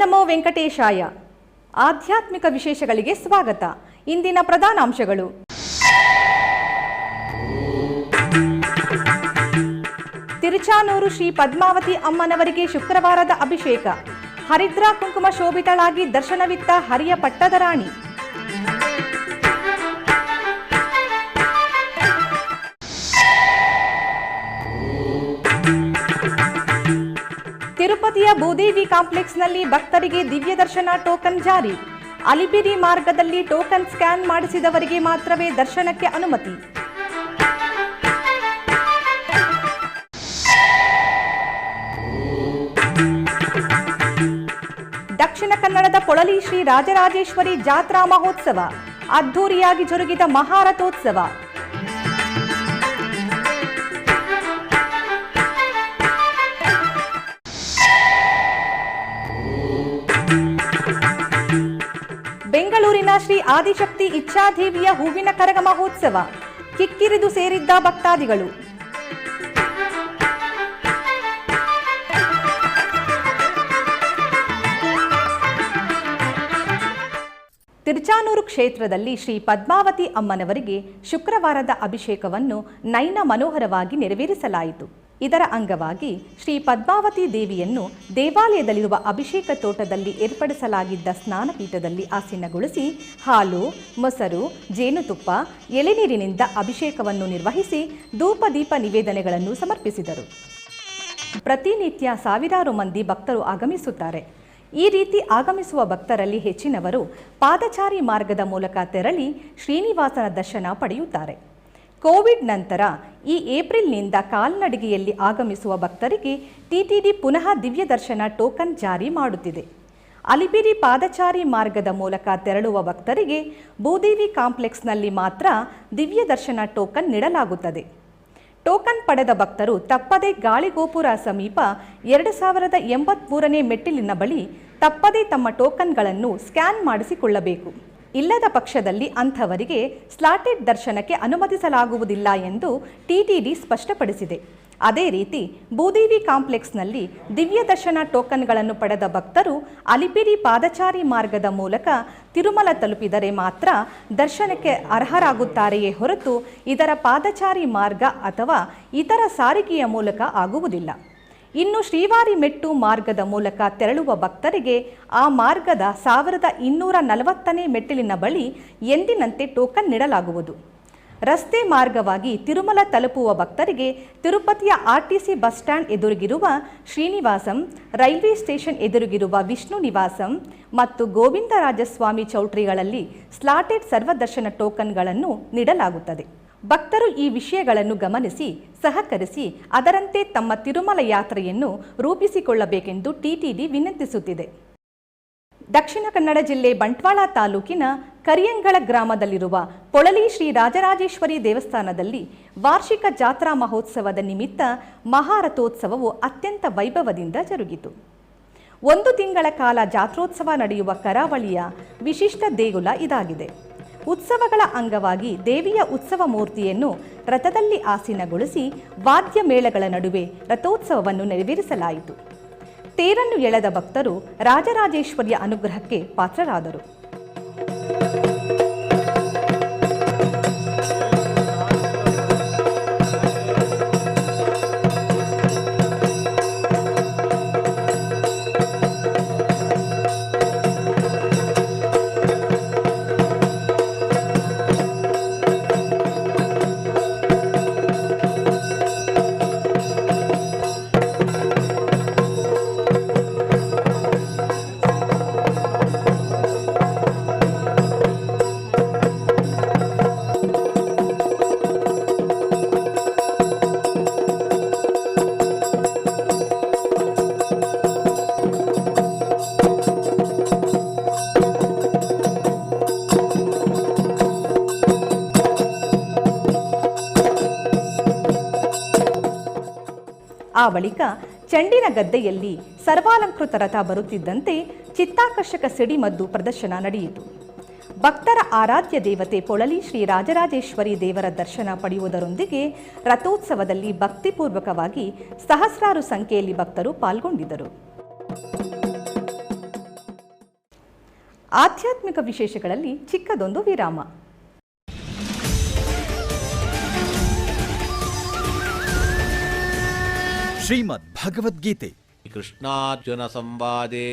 ನಮೋ ವೆಂಕಟೇಶಾಯ. ಆಧ್ಯಾತ್ಮಿಕ ವಿಶೇಷಗಳಿಗೆ ಸ್ವಾಗತ. ಇಂದಿನ ಪ್ರಧಾನಾಂಶಗಳು: ತಿರುಚಾನೂರು ಶ್ರೀ ಪದ್ಮಾವತಿ ಅಮ್ಮನವರಿಗೆ ಶುಕ್ರವಾರದ ಅಭಿಷೇಕ. ಹರಿದ್ರ ಕುಂಕುಮ ಶೋಭಿತಳಾಗಿ ದರ್ಶನವಿತ್ತ ಹರಿಯ ಪಟ್ಟದ ರಾಣಿ. ತಿರುಪತಿಯ ಭೂದೇವಿ ಕಾಂಪ್ಲೆಕ್ಸ್ನಲ್ಲಿ ಭಕ್ತರಿಗೆ ದಿವ್ಯ ದರ್ಶನ ಟೋಕನ್ ಜಾರಿ. ಅಲಿಪಿರಿ ಮಾರ್ಗದಲ್ಲಿ ಟೋಕನ್ ಸ್ಕ್ಯಾನ್ ಮಾಡಿಸಿದವರಿಗೆ ಮಾತ್ರವೇ ದರ್ಶನಕ್ಕೆ ಅನುಮತಿ. ದಕ್ಷಿಣ ಕನ್ನಡದ ಪೊಳಲಿ ಶ್ರೀ ರಾಜರಾಜೇಶ್ವರಿ ಜಾತ್ರಾ ಮಹೋತ್ಸವ. ಅದ್ಧೂರಿಯಾಗಿ ಜರುಗಿದ ಮಹಾರಥೋತ್ಸವ. ಬೆಂಗಳೂರಿನ ಶ್ರೀ ಆದಿಶಕ್ತಿ ಇಚ್ಛಾದೇವಿಯ ಹೂವಿನ ಕರಗ ಮಹೋತ್ಸವ. ಕಿಕ್ಕಿರಿದು ಸೇರಿದ್ದ ಭಕ್ತಾದಿಗಳು. ತಿರುಚಾನೂರು ಕ್ಷೇತ್ರದಲ್ಲಿ ಶ್ರೀ ಪದ್ಮಾವತಿ ಅಮ್ಮನವರಿಗೆ ಶುಕ್ರವಾರದ ಅಭಿಷೇಕವನ್ನು ನಯನ ಮನೋಹರವಾಗಿ ನೆರವೇರಿಸಲಾಯಿತು. ಇದರ ಅಂಗವಾಗಿ ಶ್ರೀ ಪದ್ಮಾವತಿ ದೇವಿಯನ್ನು ದೇವಾಲಯದಲ್ಲಿರುವ ಅಭಿಷೇಕ ತೋಟದಲ್ಲಿ ಏರ್ಪಡಿಸಲಾಗಿದ್ದ ಸ್ನಾನಪೀಠದಲ್ಲಿ ಆಸೀನಗೊಳಿಸಿ ಹಾಲು, ಮೊಸರು, ಜೇನುತುಪ್ಪ, ಎಳೆನೀರಿನಿಂದ ಅಭಿಷೇಕವನ್ನು ನಿರ್ವಹಿಸಿ ಧೂಪ ದೀಪ ನಿವೇದನೆಗಳನ್ನು ಸಮರ್ಪಿಸಿದರು. ಪ್ರತಿನಿತ್ಯ ಸಾವಿರಾರು ಮಂದಿ ಭಕ್ತರು ಆಗಮಿಸುತ್ತಾರೆ. ಈ ರೀತಿ ಆಗಮಿಸುವ ಭಕ್ತರಲ್ಲಿ ಹೆಚ್ಚಿನವರು ಪಾದಚಾರಿ ಮಾರ್ಗದ ಮೂಲಕ ತೆರಳಿ ಶ್ರೀನಿವಾಸನ ದರ್ಶನ ಪಡೆಯುತ್ತಾರೆ. ಕೋವಿಡ್ ನಂತರ ಈ ಏಪ್ರಿಲ್ನಿಂದ ಕಾಲ್ನಡಿಗೆಯಲ್ಲಿ ಆಗಮಿಸುವ ಭಕ್ತರಿಗೆ ಟಿಟಿಡಿ ಪುನಃ ದಿವ್ಯ ದರ್ಶನ ಟೋಕನ್ ಜಾರಿ ಮಾಡುತ್ತಿದೆ. ಅಲಿಪಿರಿ ಪಾದಚಾರಿ ಮಾರ್ಗದ ಮೂಲಕ ತೆರಳುವ ಭಕ್ತರಿಗೆ ಭೂದೇವಿ ಕಾಂಪ್ಲೆಕ್ಸ್ನಲ್ಲಿ ಮಾತ್ರ ದಿವ್ಯ ದರ್ಶನ ಟೋಕನ್ ನೀಡಲಾಗುತ್ತದೆ. ಟೋಕನ್ ಪಡೆದ ಭಕ್ತರು ತಪ್ಪದೇ ಗಾಳಿಗೋಪುರ ಸಮೀಪ 2083ನೇ ಮೆಟ್ಟಿಲಿನ ಬಳಿ ತಪ್ಪದೇ ತಮ್ಮ ಟೋಕನ್ಗಳನ್ನು ಸ್ಕ್ಯಾನ್ ಮಾಡಿಸಿಕೊಳ್ಳಬೇಕು. ಇಲ್ಲದ ಪಕ್ಷದಲ್ಲಿ ಅಂಥವರಿಗೆ ಸ್ಲಾಟೆಡ್ ದರ್ಶನಕ್ಕೆ ಅನುಮತಿಸಲಾಗುವುದಿಲ್ಲ ಎಂದು ಟಿಟಿಡಿ ಸ್ಪಷ್ಟಪಡಿಸಿದೆ. ಅದೇ ರೀತಿ ಭೂದೇವಿ ಕಾಂಪ್ಲೆಕ್ಸ್ನಲ್ಲಿ ದಿವ್ಯ ದರ್ಶನ ಟೋಕನ್ಗಳನ್ನು ಪಡೆದ ಭಕ್ತರು ಅಲಿಪಿರಿ ಪಾದಚಾರಿ ಮಾರ್ಗದ ಮೂಲಕ ತಿರುಮಲ ತಲುಪಿದರೆ ಮಾತ್ರ ದರ್ಶನಕ್ಕೆ ಅರ್ಹರಾಗುತ್ತಾರೆಯೇ ಹೊರತು ಇದರ ಪಾದಚಾರಿ ಮಾರ್ಗ ಅಥವಾ ಇತರ ಸಾರಿಗೆಯ ಮೂಲಕ ಆಗುವುದಿಲ್ಲ. ಇನ್ನು ಶ್ರೀವಾರಿ ಮೆಟ್ಟು ಮಾರ್ಗದ ಮೂಲಕ ತೆರಳುವ ಭಕ್ತರಿಗೆ ಆ ಮಾರ್ಗದ 1240ನೇ ಮೆಟ್ಟಿಲಿನ ಬಳಿ ಎಂದಿನಂತೆ ಟೋಕನ್ ನೀಡಲಾಗುವುದು. ರಸ್ತೆ ಮಾರ್ಗವಾಗಿ ತಿರುಮಲ ತಲುಪುವ ಭಕ್ತರಿಗೆ ತಿರುಪತಿಯ ಆರ್ಟಿಸಿ ಬಸ್ ಸ್ಟ್ಯಾಂಡ್ ಎದುರಿಗಿರುವ ಶ್ರೀನಿವಾಸಂ, ರೈಲ್ವೆ ಸ್ಟೇಷನ್ ಎದುರಿಗಿರುವ ವಿಷ್ಣು ನಿವಾಸಂ ಮತ್ತು ಗೋವಿಂದರಾಜಸ್ವಾಮಿ ಚೌಟ್ರಿಗಳಲ್ಲಿ ಸ್ಲಾಟೆಡ್ ಸರ್ವದರ್ಶನ ಟೋಕನ್ಗಳನ್ನು ನೀಡಲಾಗುತ್ತದೆ. ಭಕ್ತರು ಈ ವಿಷಯಗಳನ್ನು ಗಮನಿಸಿ ಸಹಕರಿಸಿ ಅದರಂತೆ ತಮ್ಮ ತಿರುಮಲ ಯಾತ್ರೆಯನ್ನು ರೂಪಿಸಿಕೊಳ್ಳಬೇಕೆಂದು ಟಿಟಿಡಿ ವಿನಂತಿಸುತ್ತಿದೆ. ದಕ್ಷಿಣ ಕನ್ನಡ ಜಿಲ್ಲೆ ಬಂಟ್ವಾಳ ತಾಲೂಕಿನ ಕರಿಯಂಗಳ ಗ್ರಾಮದಲ್ಲಿರುವ ಪೊಳಲಿ ಶ್ರೀ ರಾಜರಾಜೇಶ್ವರಿ ದೇವಸ್ಥಾನದಲ್ಲಿ ವಾರ್ಷಿಕ ಜಾತ್ರಾ ಮಹೋತ್ಸವದ ನಿಮಿತ್ತ ಮಹಾರಥೋತ್ಸವವು ಅತ್ಯಂತ ವೈಭವದಿಂದ ಜರುಗಿತು. 1 ತಿಂಗಳ ಕಾಲ ಜಾತ್ರೋತ್ಸವ ನಡೆಯುವ ಕರಾವಳಿಯ ವಿಶಿಷ್ಟ ದೇಗುಲ ಇದಾಗಿದೆ. ಉತ್ಸವಗಳ ಅಂಗವಾಗಿ ದೇವಿಯ ಉತ್ಸವ ಮೂರ್ತಿಯನ್ನು ರಥದಲ್ಲಿ ಆಸೀನಗೊಳಿಸಿ ವಾದ್ಯ ಮೇಳಗಳ ನಡುವೆ ರಥೋತ್ಸವವನ್ನು ನೆರವೇರಿಸಲಾಯಿತು. ತೇರನ್ನು ಎಳೆದ ಭಕ್ತರು ರಾಜರಾಜೇಶ್ವರಿಯ ಅನುಗ್ರಹಕ್ಕೆ ಪಾತ್ರರಾದರು. ಆ ಬಳಿಕ ಚೆಂಡಿನ ಗದ್ದೆಯಲ್ಲಿ ಸರ್ವಾಲಂಕೃತ ರಥ ಬರುತ್ತಿದ್ದಂತೆ ಚಿತ್ತಾಕರ್ಷಕ ಸಿಡಿಮದ್ದು ಪ್ರದರ್ಶನ ನಡೆಯಿತು. ಭಕ್ತರ ಆರಾಧ್ಯ ದೇವತೆ ಪೊಳಲಿ ಶ್ರೀ ರಾಜರಾಜೇಶ್ವರಿ ದೇವರ ದರ್ಶನ ಪಡೆಯುವುದರೊಂದಿಗೆ ರಥೋತ್ಸವದಲ್ಲಿ ಭಕ್ತಿಪೂರ್ವಕವಾಗಿ ಸಹಸ್ರಾರು ಸಂಖ್ಯೆಯಲ್ಲಿ ಭಕ್ತರು ಪಾಲ್ಗೊಂಡಿದ್ದರು. ಆಧ್ಯಾತ್ಮಿಕ ವಿಶೇಷಗಳಲ್ಲಿ ಚಿಕ್ಕದೊಂದು ವಿರಾಮ. ಶ್ರೀಮದ್ ಭಗವದ್ಗೀತೆ ಕೃಷ್ಣಾರ್ಜುನ ಸಂವಾದೇ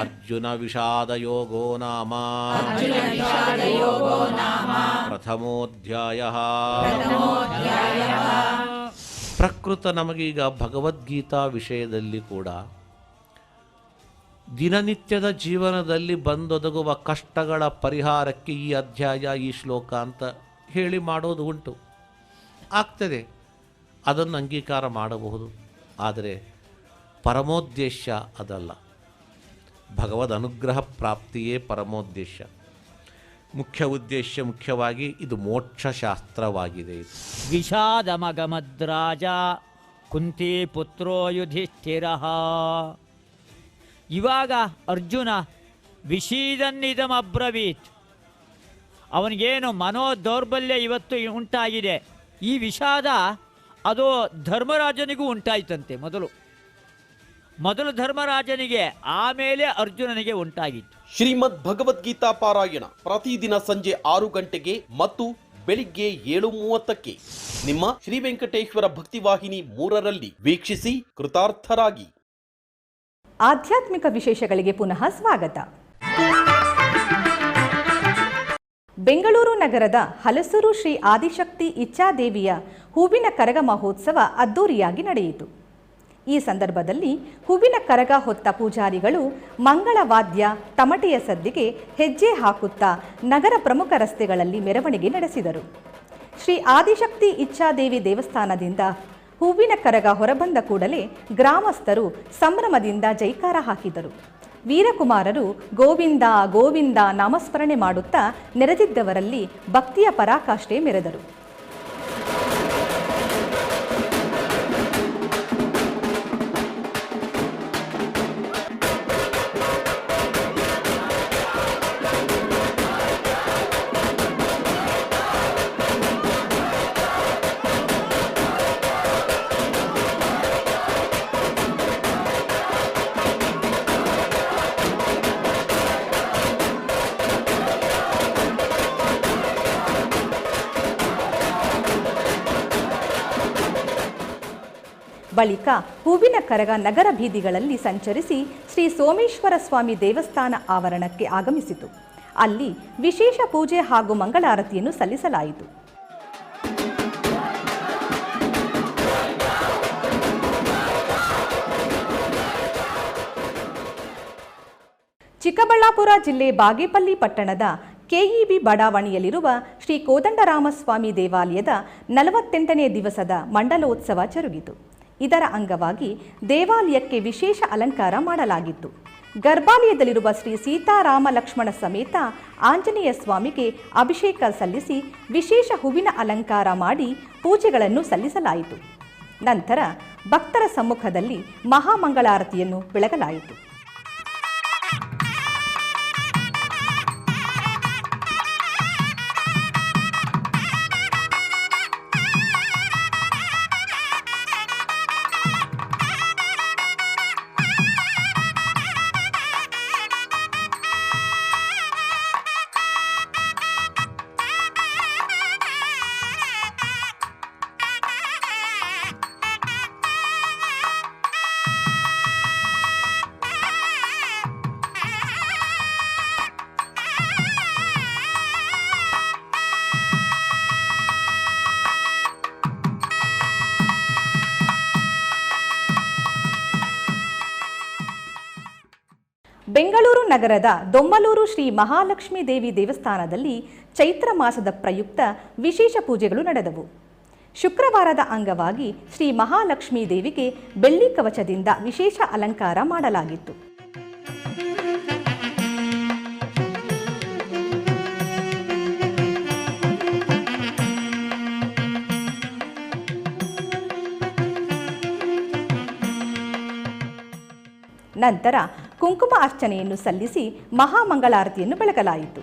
ಅರ್ಜುನ ವಿಷಾದ ಯೋಗೋ ನಾಮ ಪ್ರಥಮೋಧ್ಯಾಯಃ. ಪ್ರಕೃತ ನಮಗೀಗ ಭಗವದ್ಗೀತಾ ವಿಷಯದಲ್ಲಿ ಕೂಡ ದಿನನಿತ್ಯದ ಜೀವನದಲ್ಲಿ ಬಂದೊದಗುವ ಕಷ್ಟಗಳ ಪರಿಹಾರಕ್ಕೆ ಈ ಅಧ್ಯಾಯ, ಈ ಶ್ಲೋಕ ಅಂತ ಹೇಳಿ ಮಾಡೋದು ಉಂಟು, ಆಗ್ತದೆ, ಅದನ್ನು ಅಂಗೀಕಾರ ಮಾಡಬಹುದು. ಆದರೆ ಪರಮೋದ್ದೇಶ ಅದಲ್ಲ. ಭಗವದ್ ಅನುಗ್ರಹ ಪ್ರಾಪ್ತಿಯೇ ಪರಮೋದ್ದೇಶ. ಮುಖ್ಯವಾಗಿ ಇದು ಮೋಕ್ಷಶಾಸ್ತ್ರವಾಗಿದೆ. ವಿಷಾದಮಗಮದ್ರಾಜ ಕುಂತಿ ಪುತ್ರೋ ಯುಧಿಷ್ಠಿರ. ಇವಾಗ ಅರ್ಜುನ ವಿಷೀದನ್ನಿದಮಬ್ರವೀತ್. ಅವನಿಗೇನು ಮನೋದೌರ್ಬಲ್ಯ ಇವತ್ತು ಉಂಟಾಗಿದೆ. ಈ ವಿಷಾದ ಅದು ಧರ್ಮರಾಜನಿಗೂ ಉಂಟಾಯಿತಂತೆ. ಮೊದಲು ಧರ್ಮರಾಜನಿಗೆ, ಆಮೇಲೆ ಅರ್ಜುನನಿಗೆ ಉಂಟಾಗಿತ್ತು. ಶ್ರೀಮದ್ ಭಗವದ್ಗೀತಾ ಪಾರಾಯಣ ಪ್ರತಿದಿನ ಸಂಜೆ 6 ಗಂಟೆಗೆ ಮತ್ತು ಬೆಳಿಗ್ಗೆ 7:30ಕ್ಕೆ ನಿಮ್ಮ ಶ್ರೀ ವೆಂಕಟೇಶ್ವರ ಭಕ್ತಿವಾಹಿನಿ 3ರಲ್ಲಿ ವೀಕ್ಷಿಸಿ ಕೃತಾರ್ಥರಾಗಿ. ಆಧ್ಯಾತ್ಮಿಕ ವಿಶೇಷಗಳಿಗೆ ಪುನಃ ಸ್ವಾಗತ. ಬೆಂಗಳೂರು ನಗರದ ಹಲಸೂರು ಶ್ರೀ ಆದಿಶಕ್ತಿ ಇಚ್ಛಾದೇವಿಯ ಹೂವಿನ ಕರಗ ಮಹೋತ್ಸವ ಅದ್ದೂರಿಯಾಗಿ ನಡೆಯಿತು. ಈ ಸಂದರ್ಭದಲ್ಲಿ ಹೂವಿನ ಕರಗ ಹೊತ್ತ ಪೂಜಾರಿಗಳು ಮಂಗಳವಾದ್ಯ, ತಮಟೆಯ ಸದ್ದಿಗೆ ಹೆಜ್ಜೆ ಹಾಕುತ್ತಾ ನಗರ ಪ್ರಮುಖ ರಸ್ತೆಗಳಲ್ಲಿ ಮೆರವಣಿಗೆ ನಡೆಸಿದರು. ಶ್ರೀ ಆದಿಶಕ್ತಿ ಇಚ್ಛಾದೇವಿ ದೇವಸ್ಥಾನದಿಂದ ಹೂವಿನ ಕರಗ ಹೊರಬಂದ ಕೂಡಲೇ ಗ್ರಾಮಸ್ಥರು ಸಂಭ್ರಮದಿಂದ ಜೈಕಾರ ಹಾಕಿದರು. ವೀರಕುಮಾರರು ಗೋವಿಂದ ಗೋವಿಂದ ನಾಮಸ್ಮರಣೆ ಮಾಡುತ್ತಾ ನೆರೆದಿದ್ದವರಲ್ಲಿ ಭಕ್ತಿಯ ಪರಾಕಾಷ್ಠೆ ಮೆರೆದರು. ಬಳಿಕ ಹೂವಿನ ಕರಗ ನಗರ ಬೀದಿಗಳಲ್ಲಿ ಸಂಚರಿಸಿ ಶ್ರೀ ಸೋಮೇಶ್ವರ ಸ್ವಾಮಿ ದೇವಸ್ಥಾನ ಆವರಣಕ್ಕೆ ಆಗಮಿಸಿತು. ಅಲ್ಲಿ ವಿಶೇಷ ಪೂಜೆ ಹಾಗೂ ಮಂಗಳಾರತಿಯನ್ನು ಸಲ್ಲಿಸಲಾಯಿತು. ಚಿಕ್ಕಬಳ್ಳಾಪುರ ಜಿಲ್ಲೆ ಬಾಗೇಪಲ್ಲಿ ಪಟ್ಟಣದ ಕೆಇಬಿ ಬಡಾವಣೆಯಲ್ಲಿರುವ ಶ್ರೀ ಕೋದಂಡರಾಮಸ್ವಾಮಿ ದೇವಾಲಯದ 48ನೇ ದಿವಸದ ಮಂಡಲೋತ್ಸವ ಜರುಗಿತು. ಇದರ ಅಂಗವಾಗಿ ದೇವಾಲಯಕ್ಕೆ ವಿಶೇಷ ಅಲಂಕಾರ ಮಾಡಲಾಗಿತ್ತು. ಗರ್ಭಾಲಯದಲ್ಲಿರುವ ಶ್ರೀ ಸೀತಾರಾಮ ಲಕ್ಷ್ಮಣ ಸಮೇತ ಆಂಜನೇಯ ಸ್ವಾಮಿಗೆ ಅಭಿಷೇಕ ಸಲ್ಲಿಸಿ ವಿಶೇಷ ಹೂವಿನ ಅಲಂಕಾರ ಮಾಡಿ ಪೂಜೆಗಳನ್ನು ಸಲ್ಲಿಸಲಾಯಿತು. ನಂತರ ಭಕ್ತರ ಸಮ್ಮುಖದಲ್ಲಿ ಮಹಾಮಂಗಳಾರತಿಯನ್ನು ಬೆಳಗಲಾಯಿತು. ಬೆಂಗಳೂರು ನಗರದ ದೊಮ್ಮಲೂರು ಶ್ರೀ ಮಹಾಲಕ್ಷ್ಮೀ ದೇವಿ ದೇವಸ್ಥಾನದಲ್ಲಿ ಚೈತ್ರ ಮಾಸದ ಪ್ರಯುಕ್ತ ವಿಶೇಷ ಪೂಜೆಗಳು ನಡೆದವು. ಶುಕ್ರವಾರದ ಅಂಗವಾಗಿ ಶ್ರೀ ಮಹಾಲಕ್ಷ್ಮೀ ದೇವಿಗೆ ಬೆಳ್ಳಿ ಕವಚದಿಂದ ವಿಶೇಷ ಅಲಂಕಾರ ಮಾಡಲಾಗಿತ್ತು. ನಂತರ ಕುಂಕುಮ ಅರ್ಚನೆಯನ್ನು ಸಲ್ಲಿಸಿ ಮಹಾಮಂಗಳಾರತಿಯನ್ನು ಬೆಳಗಲಾಯಿತು.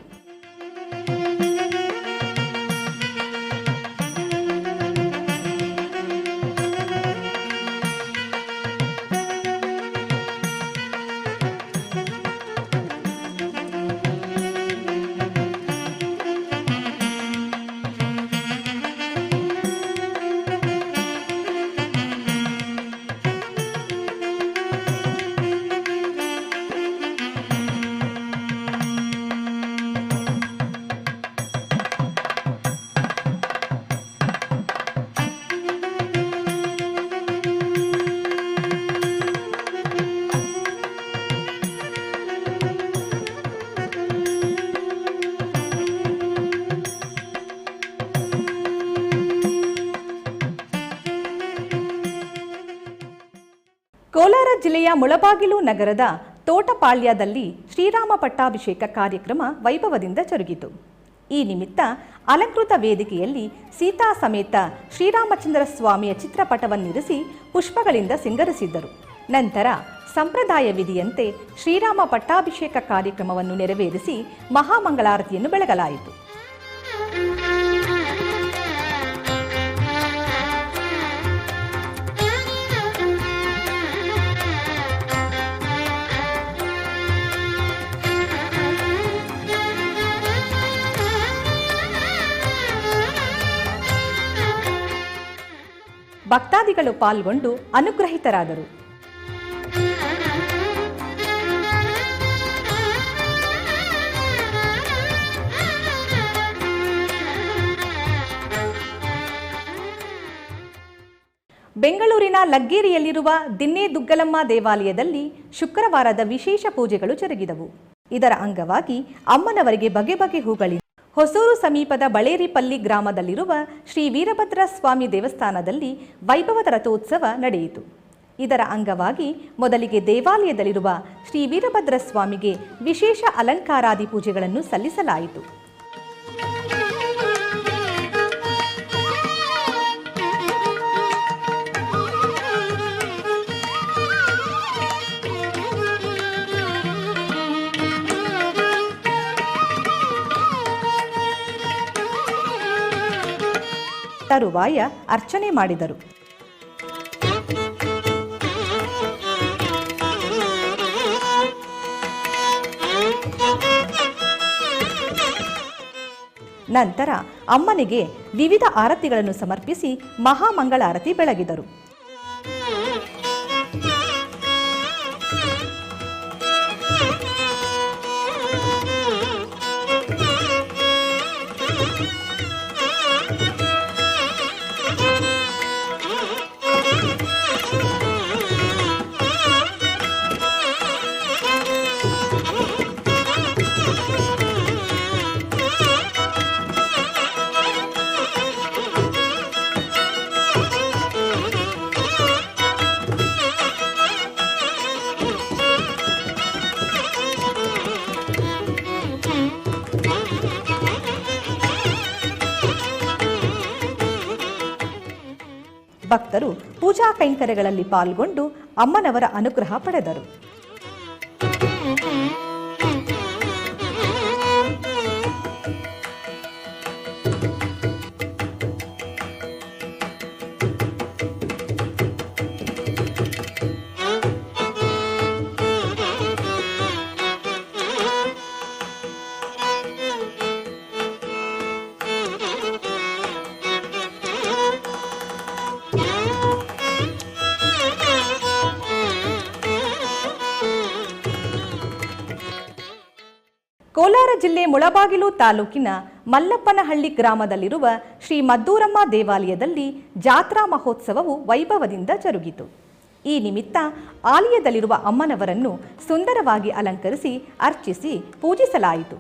ಜಿಲ್ಲೆಯ ಮುಳಬಾಗಿಲು ನಗರದ ತೋಟಪಾಳ್ಯದಲ್ಲಿ ಶ್ರೀರಾಮ ಪಟ್ಟಾಭಿಷೇಕ ಕಾರ್ಯಕ್ರಮ ವೈಭವದಿಂದ ಜರುಗಿತು. ಈ ನಿಮಿತ್ತ ಅಲಂಕೃತ ವೇದಿಕೆಯಲ್ಲಿ ಸೀತಾ ಸಮೇತ ಶ್ರೀರಾಮಚಂದ್ರ ಸ್ವಾಮಿಯ ಚಿತ್ರಪಟವನ್ನಿರಿಸಿ ಪುಷ್ಪಗಳಿಂದ ಸಿಂಗರಿಸಿದ್ದರು. ನಂತರ ಸಂಪ್ರದಾಯ ವಿಧಿಯಂತೆ ಶ್ರೀರಾಮ ಪಟ್ಟಾಭಿಷೇಕ ಕಾರ್ಯಕ್ರಮವನ್ನು ನೆರವೇರಿಸಿ ಮಹಾಮಂಗಳಾರತಿಯನ್ನು ಬೆಳಗಲಾಯಿತು. ಭಕ್ತಾದಿಗಳು ಪಾಲ್ಗೊಂಡು ಅನುಗ್ರಹಿತರಾದರು. ಬೆಂಗಳೂರಿನ ಲಗ್ಗೇರಿಯಲ್ಲಿರುವ ದಿನ್ನೇದುಗ್ಗಲಮ್ಮ ದೇವಾಲಯದಲ್ಲಿ ಶುಕ್ರವಾರದ ವಿಶೇಷ ಪೂಜೆಗಳು ಜರುಗಿದವು. ಇದರ ಅಂಗವಾಗಿ ಅಮ್ಮನವರಿಗೆ ಬಗೆ ಬಗೆ ಹೂಗಳಿಂದ ಹೊಸೂರು ಸಮೀಪದ ಬಳೇರಿಪಲ್ಲಿ ಗ್ರಾಮದಲ್ಲಿರುವ ಶ್ರೀ ವೀರಭದ್ರ ಸ್ವಾಮಿ ದೇವಸ್ಥಾನದಲ್ಲಿ ವೈಭವದ ರಥೋತ್ಸವ ನಡೆಯಿತು. ಇದರ ಅಂಗವಾಗಿ ಮೊದಲಿಗೆ ದೇವಾಲಯದಲ್ಲಿರುವ ಶ್ರೀ ವೀರಭದ್ರ ಸ್ವಾಮಿಗೆ ವಿಶೇಷ ಅಲಂಕಾರಾದಿ ಪೂಜೆಗಳನ್ನು ಸಲ್ಲಿಸಲಾಯಿತು. ತರುವಾಯ ಅರ್ಚನೆ ಮಾಡಿದರು. ನಂತರ ಅಮ್ಮನಿಗೆ ವಿವಿಧ ಆರತಿಗಳನ್ನು ಸಮರ್ಪಿಸಿ ಮಹಾಮಂಗಳಾರತಿ ಬೆಳಗಿದರು. ಭಕ್ತರು ಪೂಜಾ ಕೈಂಕರ್ಯಗಳಲ್ಲಿ ಪಾಲ್ಗೊಂಡು ಅಮ್ಮನವರ ಅನುಗ್ರಹ ಪಡೆದರು. ಕೋಲಾರ ಜಿಲ್ಲೆ ಮುಳಬಾಗಿಲು ತಾಲೂಕಿನ ಮಲ್ಲಪ್ಪನಹಳ್ಳಿ ಗ್ರಾಮದಲ್ಲಿರುವ ಶ್ರೀ ಮದ್ದೂರಮ್ಮ ದೇವಾಲಯದಲ್ಲಿ ಜಾತ್ರಾ ಮಹೋತ್ಸವವು ವೈಭವದಿಂದ ಜರುಗಿತು. ಈ ನಿಮಿತ್ತ ಆಲಯದಲ್ಲಿರುವ ಅಮ್ಮನವರನ್ನು ಸುಂದರವಾಗಿ ಅಲಂಕರಿಸಿ ಅರ್ಚಿಸಿ ಪೂಜಿಸಲಾಯಿತು.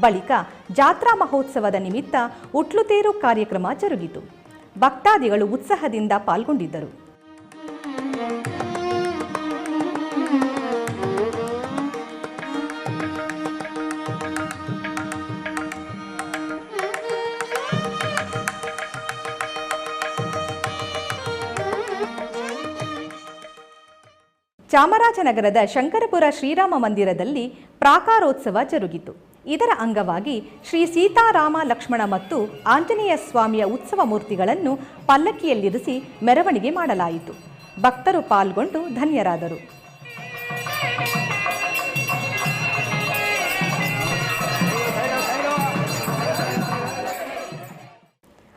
ಬಳಿಕ ಜಾತ್ರಾ ಮಹೋತ್ಸವದ ನಿಮಿತ್ತ ಉಟ್ಲುತೇರು ಕಾರ್ಯಕ್ರಮ ಜರುಗಿತು. ಭಕ್ತಾದಿಗಳು ಉತ್ಸಾಹದಿಂದ ಪಾಲ್ಗೊಂಡಿದ್ದರು. ಚಾಮರಾಜನಗರದ ಶಂಕರಪುರ ಶ್ರೀರಾಮ ಮಂದಿರದಲ್ಲಿ ಪ್ರಾಕಾರೋತ್ಸವ ಜರುಗಿತು. ಇದರ ಅಂಗವಾಗಿ ಶ್ರೀ ಸೀತಾರಾಮ ಲಕ್ಷ್ಮಣ ಮತ್ತು ಆಂಜನೇಯ ಸ್ವಾಮಿಯ ಉತ್ಸವ ಮೂರ್ತಿಗಳನ್ನು ಪಲ್ಲಕ್ಕಿಯಲ್ಲಿರಿಸಿ ಮೆರವಣಿಗೆ ಮಾಡಲಾಯಿತು. ಭಕ್ತರು ಪಾಲ್ಗೊಂಡು ಧನ್ಯರಾದರು.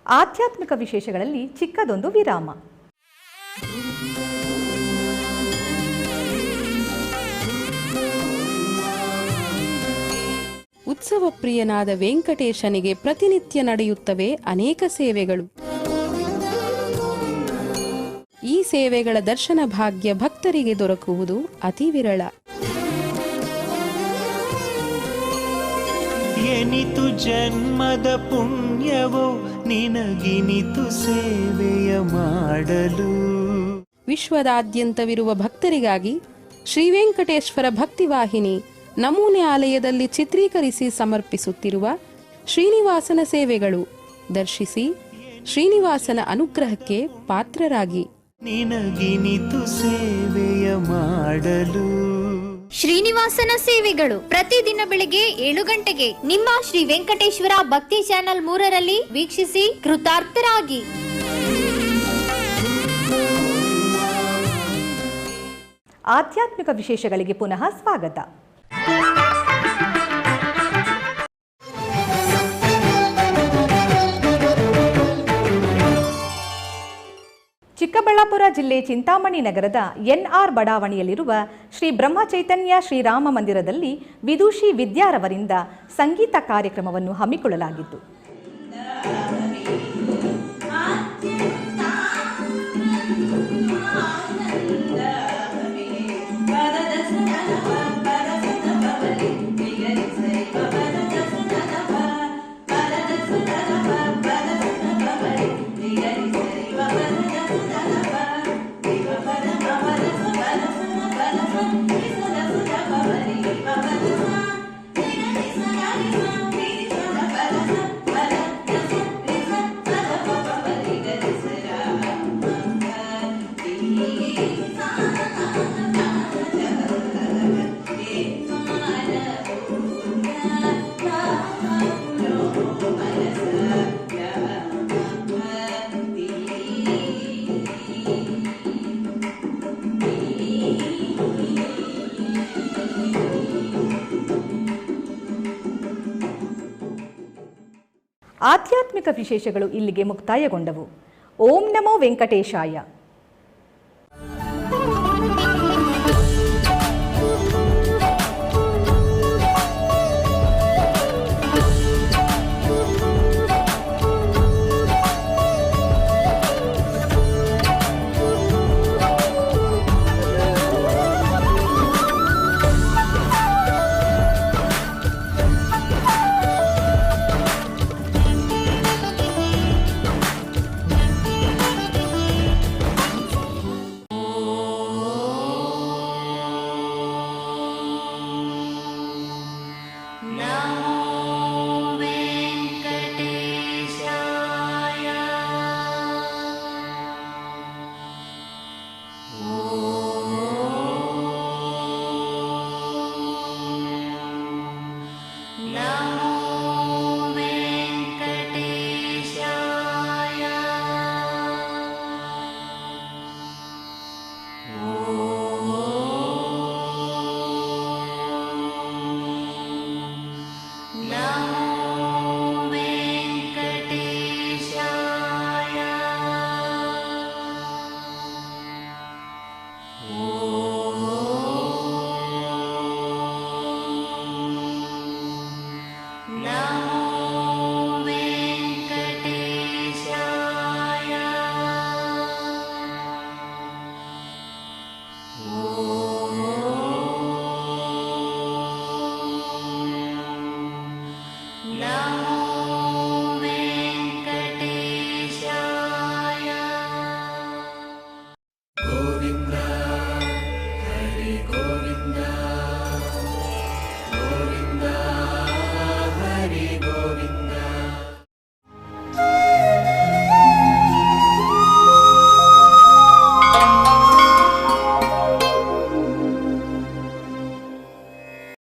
ಆಧ್ಯಾತ್ಮಿಕ ವಿಶೇಷಗಳಲ್ಲಿ ಚಿಕ್ಕದೊಂದು ವಿರಾಮ. ಉತ್ಸವ ಪ್ರಿಯನಾದ ವೆಂಕಟೇಶನಿಗೆ ಪ್ರತಿನಿತ್ಯ ನಡೆಯುತ್ತವೆ ಅನೇಕ ಸೇವೆಗಳು. ಈ ಸೇವೆಗಳ ದರ್ಶನ ಭಾಗ್ಯ ಭಕ್ತರಿಗೆ ದೊರಕುವುದು ಅತಿ ವಿರಳ. ಎನಿತು ಜನ್ಮದ ಪುಣ್ಯವೋ ನಿನಗಿನಿತು ಸೇವೆಯ ಮಾಡಲು. ವಿಶ್ವದಾದ್ಯಂತವಿರುವ ಭಕ್ತರಿಗಾಗಿ ಶ್ರೀ ವೆಂಕಟೇಶ್ವರ ಭಕ್ತಿವಾಹಿನಿ ನಮೂನೆ ಆಲಯದಲ್ಲಿ ಚಿತ್ರೀಕರಿಸಿ ಸಮರ್ಪಿಸುತ್ತಿರುವ ಶ್ರೀನಿವಾಸನ ಸೇವೆಗಳು ದರ್ಶಿಸಿ ಶ್ರೀನಿವಾಸನ ಅನುಗ್ರಹಕ್ಕೆ ಪಾತ್ರರಾಗಿ. ನಿನಗಿನಿತು ಸೇವೆಯ ಮಾಡಲು. ಶ್ರೀನಿವಾಸನ ಸೇವೆಗಳು ಪ್ರತಿದಿನ ಬೆಳಗ್ಗೆ 7 ಗಂಟೆಗೆ ನಿಮ್ಮ ಶ್ರೀ ವೆಂಕಟೇಶ್ವರ ಭಕ್ತಿ ಚಾನೆಲ್ 3ರಲ್ಲಿ ವೀಕ್ಷಿಸಿ ಕೃತಾರ್ಥರಾಗಿ. ಆಧ್ಯಾತ್ಮಿಕ ವಿಶೇಷಗಳಿಗೆ ಪುನಃ ಸ್ವಾಗತ. ಚಿಕ್ಕಬಳ್ಳಾಪುರ ಜಿಲ್ಲೆ ಚಿಂತಾಮಣಿ ನಗರದ NR ಬಡಾವಣೆಯಲ್ಲಿರುವ ಶ್ರೀ ಬ್ರಹ್ಮಚೈತನ್ಯ ಶ್ರೀರಾಮ ಮಂದಿರದಲ್ಲಿ ವಿದೂಷಿ ವಿದ್ಯಾರವರಿಂದ ಸಂಗೀತ ಕಾರ್ಯಕ್ರಮವನ್ನು ಹಮ್ಮಿಕೊಳ್ಳಲಾಗಿತ್ತು. ಆಧ್ಯಾತ್ಮಿಕ ವಿಶೇಷಗಳು ಇಲ್ಲಿಗೆ ಮುಕ್ತಾಯಗೊಂಡವು. ಓಂ ನಮೋ ವೆಂಕಟೇಶಾಯ.